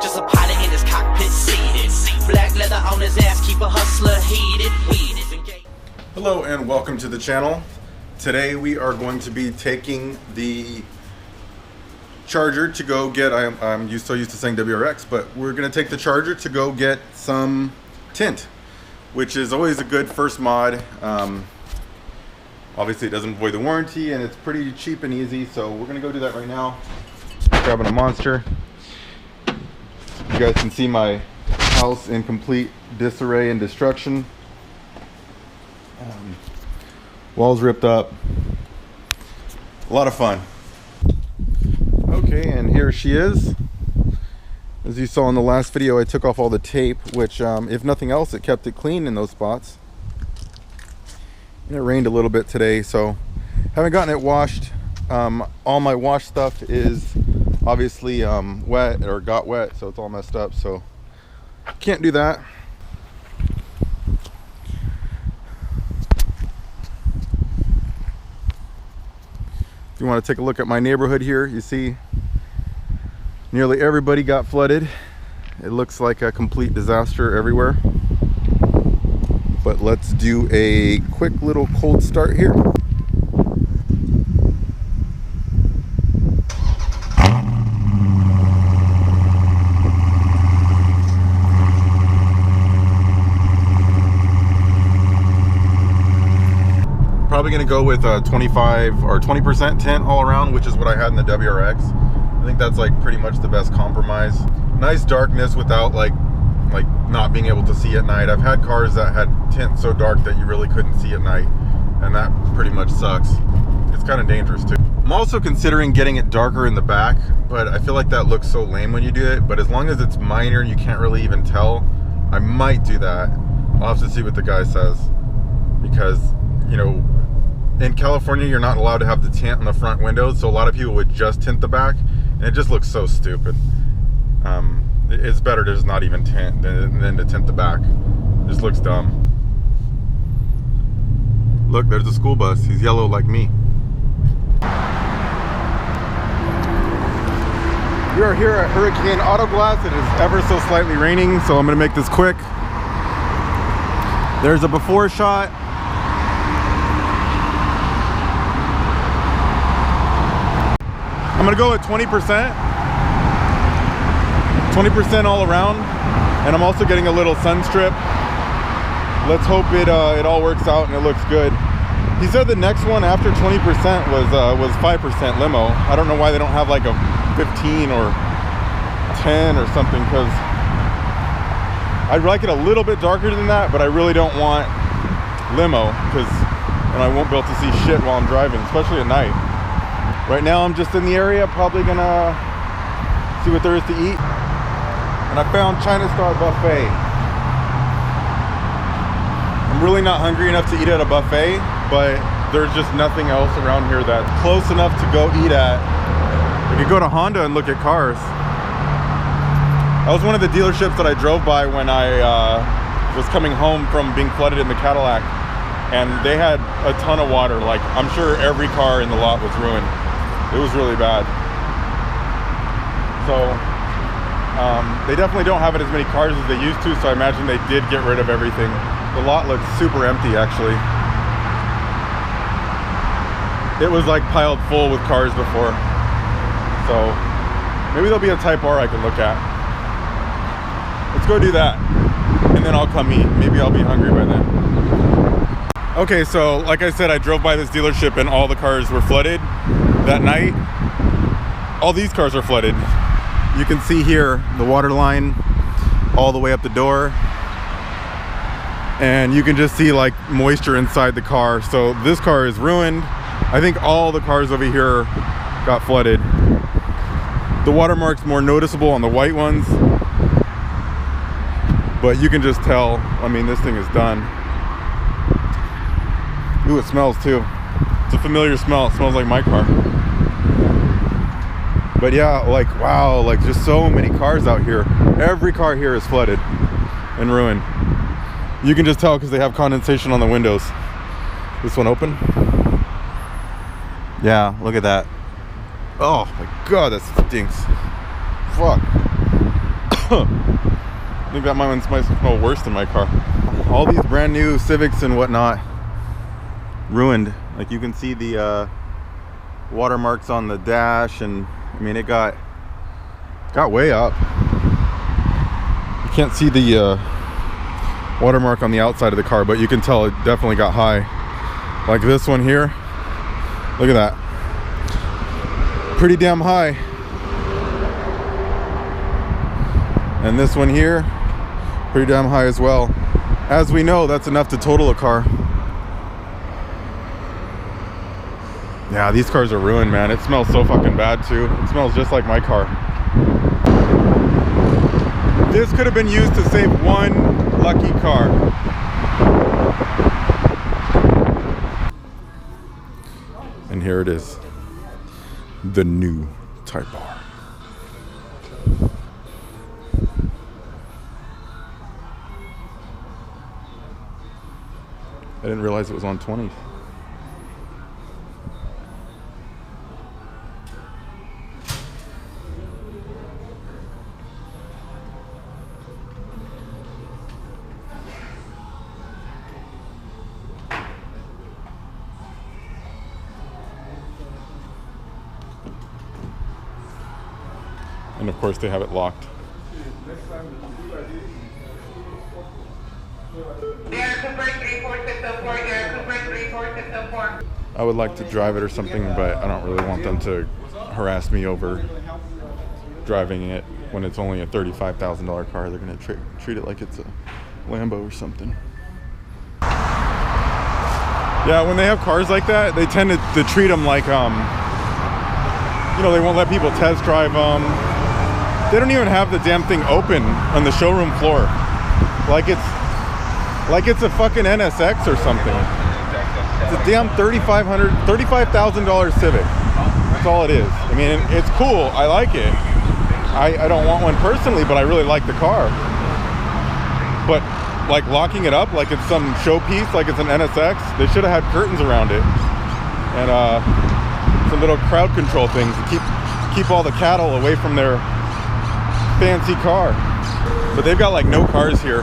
Just a pilot in his cockpit seated. Black leather on his ass, keep a hustler heated. Hello and welcome to the channel. Today we are going to be taking the charger to go get, I'm so used to saying WRX, but we're going to take the charger to go get some tint, which is always a good first mod. Obviously it doesn't void the warranty and it's pretty cheap and easy, so we're going to go do that right now. Grabbing a Monster. You guys can see my house in complete disarray and destruction. Walls ripped up. A lot of fun. Okay, and here she is. As you saw in the last video, I took off all the tape, which if nothing else, it kept it clean in those spots. And it rained a little bit today, so haven't gotten it washed. All my wash stuff is obviously wet or got wet, so it's all messed up, so can't do that. If you want to take a look at my neighborhood here, you see nearly everybody got flooded. It looks like a complete disaster everywhere. But let's do a quick little cold start here. Probably going to go with 25 or 20% tint all around, which is what I had in the WRX. I think that's like pretty much the best compromise. Nice darkness without like not being able to see at night. I've had cars that had tint so dark that you really couldn't see at night, and that pretty much sucks. It's kind of dangerous too. I'm also considering getting it darker in the back, but I feel like that looks so lame when you do it. But as long as it's minor and you can't really even tell, I might do that. I'll have to see what the guy says, because you know, in California, you're not allowed to have the tint on the front windows, so a lot of people would just tint the back, and it just looks so stupid. It's better to just not even tint than to tint the back. It just looks dumb. Look, there's a school bus. He's yellow like me. We are here at Hurricane Auto Glass. It is ever so slightly raining, so I'm going to make this quick. There's a before shot. I'm gonna go at 20% all around, and I'm also getting a little sun strip. Let's hope it all works out and it looks good. He said the next one after 20% was 5% limo. I don't know why they don't have like a 15 or 10 or something, because I'd like it a little bit darker than that, but I really don't want limo, because I won't be able to see shit while I'm driving, especially at night. Right now I'm just in the area, probably gonna see what there is to eat. And I found China Star Buffet. I'm really not hungry enough to eat at a buffet, but there's just nothing else around here that's close enough to go eat at. I could go to Honda and look at cars. That was one of the dealerships that I drove by when I was coming home from being flooded in the Cadillac. And they had a ton of water. Like, I'm sure every car in the lot was ruined. It was really bad. So they definitely don't have it as many cars as they used to, so I imagine they did get rid of everything. The lot looks super empty, actually. It was like piled full with cars before. So maybe there'll be a Type R I can look at. Let's go do that, and then I'll come eat. Maybe I'll be hungry by then. Okay, so like I said, I drove by this dealership and all the cars were flooded that night. All these cars are flooded. You can see here the water line all the way up the door, and you can just see like moisture inside the car. So this car is ruined. I think all the cars over here got flooded. The watermark's more noticeable on the white ones, but you can just tell, I mean, this thing is done. Ooh, it smells too. It's a familiar smell. It smells like my car. But yeah, like, wow, like just so many cars out here. Every car here is flooded and ruined. You can just tell because they have condensation on the windows. This one open? Yeah, look at that. Oh my God, that stinks. Fuck. I think that might smell worse than my car. All these brand new Civics and whatnot ruined. Like you can see the watermarks on the dash, and I mean it got way up. You can't see the watermark on the outside of the car, but you can tell it definitely got high. Like this one here, look at that, pretty damn high. And this one here, pretty damn high as well. As we know, that's enough to total a car. Yeah, these cars are ruined, man. It smells so fucking bad too. It smells just like my car. This could have been used to save one lucky car. And here it is, the new Type R. I didn't realize it was on 20. And of course they have it locked. I would like to drive it or something, but I don't really want them to harass me over driving it when it's only a $35,000 car. They're going to treat it like it's a Lambo or something. Yeah, when they have cars like that, they tend to treat them like, you know, they won't let people test drive them. They don't even have the damn thing open on the showroom floor. Like it's a fucking NSX or something. It's a damn $35,000 Civic. That's all it is. I mean, it's cool. I like it. I don't want one personally, but I really like the car. But like locking it up like it's some showpiece, like it's an NSX, they should have had curtains around it. And some little crowd control things to keep all the cattle away from their fancy car. But they've got like no cars here.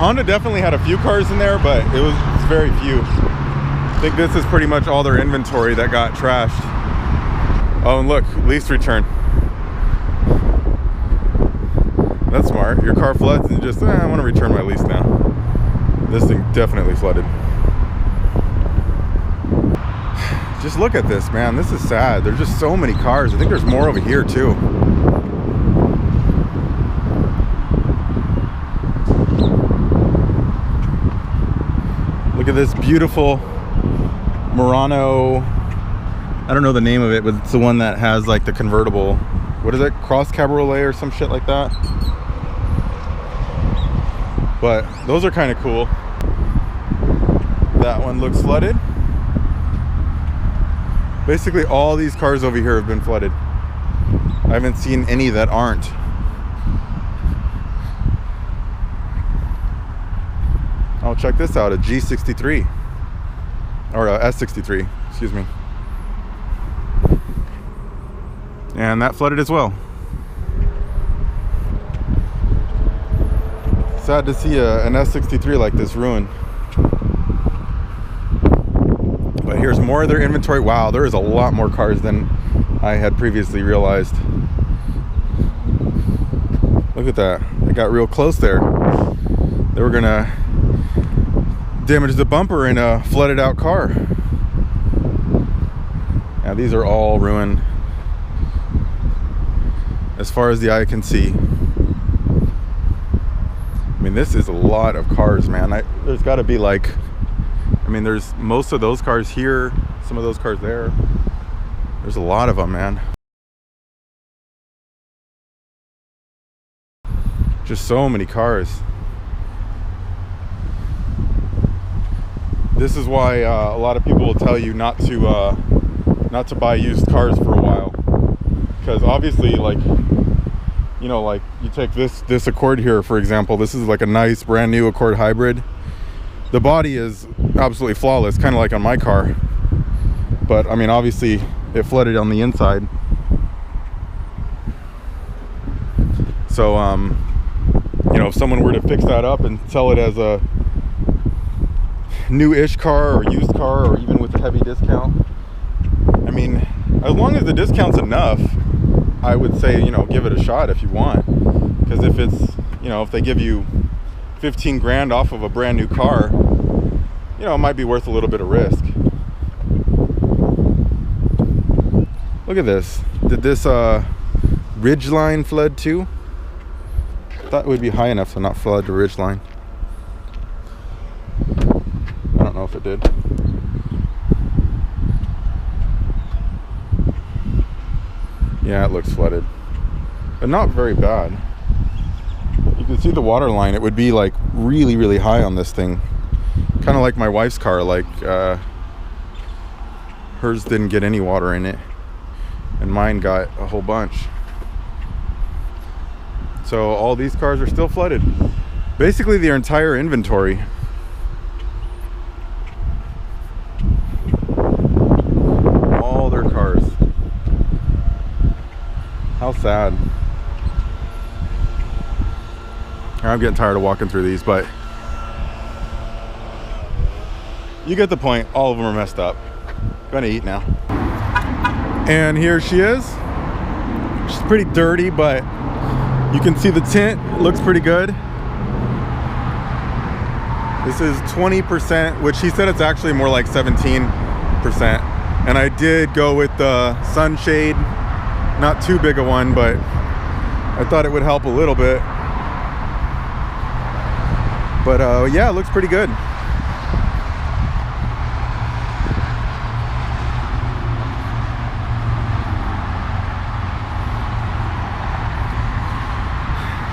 Honda definitely had a few cars in there, but it's very few. I think this is pretty much all their inventory that got trashed. Oh, and look, lease return. That's smart. Your car floods and just, I want to return my lease now. This thing definitely flooded. Just look at this, man. This is sad. There's just so many cars. I think there's more over here too. Look at this beautiful Murano. I don't know the name of it, but it's the one that has like the convertible. What is it? Cross Cabriolet or some shit like that. But those are kind of cool. That one looks flooded. Basically all these cars over here have been flooded. I haven't seen any that aren't. Oh, check this out, a G63. Or a S63, excuse me. And that flooded as well. Sad to see an S63 like this ruined. But here's more of their inventory. Wow, there is a lot more cars than I had previously realized. Look at that. They got real close there. They were gonna damage the bumper in a flooded out car. Now these are all ruined as far as the eye can see. I mean, this is a lot of cars, man. There's got to be like, I mean, there's most of those cars here, some of those cars there. There's a lot of them, man. Just so many cars. This is why a lot of people will tell you not to buy used cars for a while, because obviously, like, you know, like you take this Accord here, for example. This is like a nice brand new Accord hybrid. The body is absolutely flawless, kind of like on my car, but I mean, obviously it flooded on the inside. So you know, if someone were to fix that up and sell it as a new-ish car or used car, or even with a heavy discount, I mean, as long as the discount's enough, I would say, you know, give it a shot if you want. Because if it's, you know, if they give you 15 grand off of a brand new car, you know, it might be worth a little bit of risk. Look at this. Did this ridge line flood too? Thought it would be high enough to not flood the ridge line. I don't know if it did. Yeah, it looks flooded, but not very bad. You can see the water line. It would be like really, really high on this thing. Kind of like my wife's car, like hers didn't get any water in it, and mine got a whole bunch. So all these cars are still flooded. Basically their entire inventory. All their cars. How sad. I'm getting tired of walking through these, but you get the point. All of them are messed up. Gonna eat now. And here she is. She's pretty dirty, but you can see the tint. It looks pretty good. This is 20%, which he said it's actually more like 17%. And I did go with the sunshade. Not too big a one, but I thought it would help a little bit. But yeah, it looks pretty good.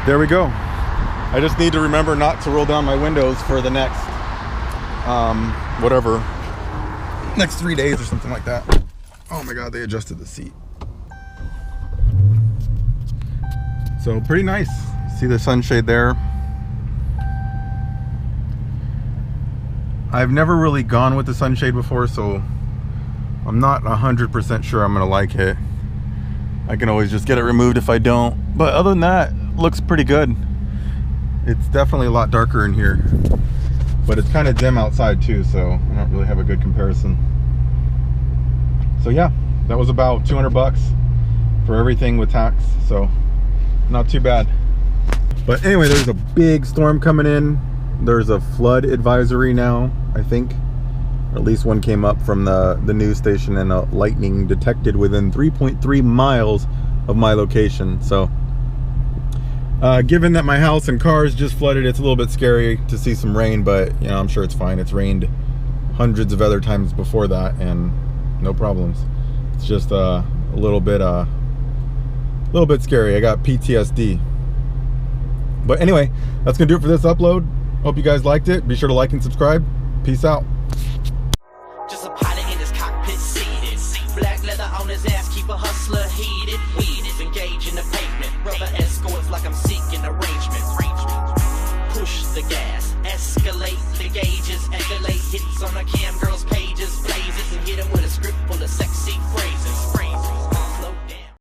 There we go. I just need to remember not to roll down my windows for the next whatever, next 3 days or something like that. Oh my god, they adjusted the seat. So pretty nice. See the sunshade there. I've never really gone with the sunshade before, so I'm not 100% sure I'm gonna like it. I can always just get it removed if I don't. But other than that, looks pretty good. It's definitely a lot darker in here, but it's kind of dim outside too, so I don't really have a good comparison. So yeah, that was about 200 bucks for everything with tax, so not too bad. But anyway, there's a big storm coming in. There's a flood advisory now, I think, or at least one came up from the news station, and a lightning detected within 3.3 miles of my location. So given that my house and cars just flooded, it's a little bit scary to see some rain, but you know, I'm sure it's fine. It's rained hundreds of other times before that and no problems. It's just a little bit scary. I got PTSD. But anyway, that's gonna do it for this upload. Hope you guys liked it. Be sure to like and subscribe. Peace out. Just a pilot in his cockpit seated. Black leather on his ass, keep a hustler heated.